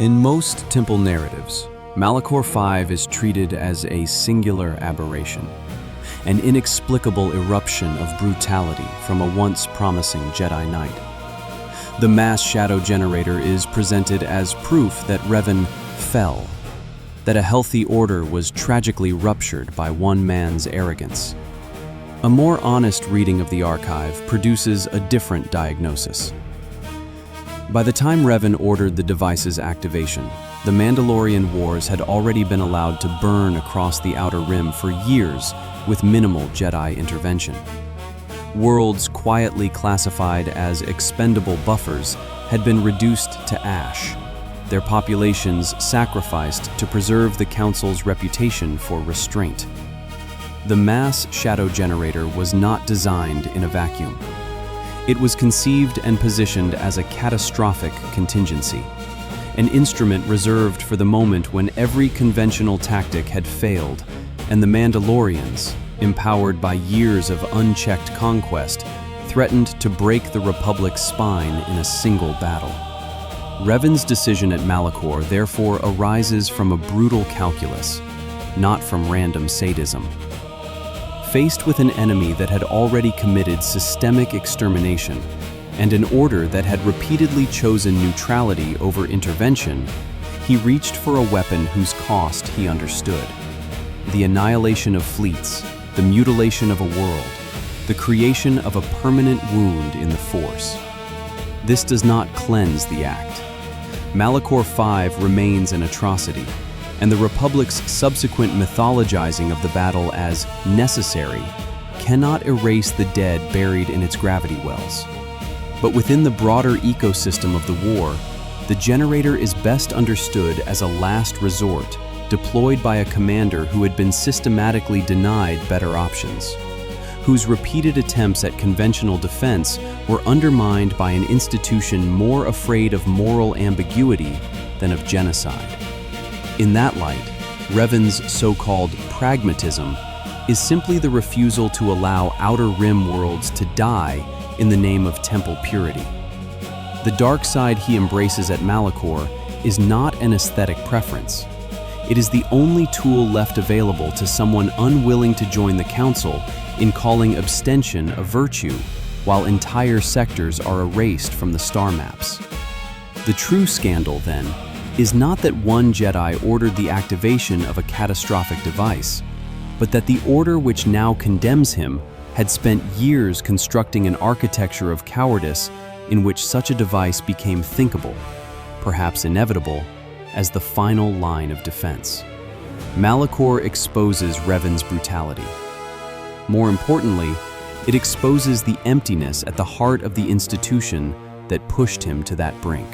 In most temple narratives, Malachor V is treated as a singular aberration, an inexplicable eruption of brutality from a once promising Jedi Knight. The mass shadow generator is presented as proof that Revan fell, that a healthy order was tragically ruptured by one man's arrogance. A more honest reading of the archive produces a different diagnosis. By the time Revan ordered the device's activation, the Mandalorian Wars had already been allowed to burn across the Outer Rim for years with minimal Jedi intervention. Worlds quietly classified as expendable buffers had been reduced to ash, their populations sacrificed to preserve the Council's reputation for restraint. The mass shadow generator was not designed in a vacuum. It was conceived and positioned as a catastrophic contingency, an instrument reserved for the moment when every conventional tactic had failed and the Mandalorians, empowered by years of unchecked conquest, threatened to break the Republic's spine in a single battle. Revan's decision at Malachor therefore arises from a brutal calculus, not from random sadism. Faced with an enemy that had already committed systemic extermination and an order that had repeatedly chosen neutrality over intervention, he reached for a weapon whose cost he understood: the annihilation of fleets, the mutilation of a world, the creation of a permanent wound in the Force. This does not cleanse the act. Malachor V remains an atrocity, and the Republic's subsequent mythologizing of the battle as necessary cannot erase the dead buried in its gravity wells. But within the broader ecosystem of the war, the generator is best understood as a last resort deployed by a commander who had been systematically denied better options, whose repeated attempts at conventional defense were undermined by an institution more afraid of moral ambiguity than of genocide. In that light, Revan's so-called pragmatism is simply the refusal to allow Outer Rim worlds to die in the name of temple purity. The dark side he embraces at Malachor is not an aesthetic preference. It is the only tool left available to someone unwilling to join the Council in calling abstention a virtue, while entire sectors are erased from the star maps. The true scandal, then, is not that one Jedi ordered the activation of a catastrophic device, but that the order which now condemns him had spent years constructing an architecture of cowardice in which such a device became thinkable, perhaps inevitable, as the final line of defense. Malachor exposes Revan's brutality. More importantly, it exposes the emptiness at the heart of the institution that pushed him to that brink.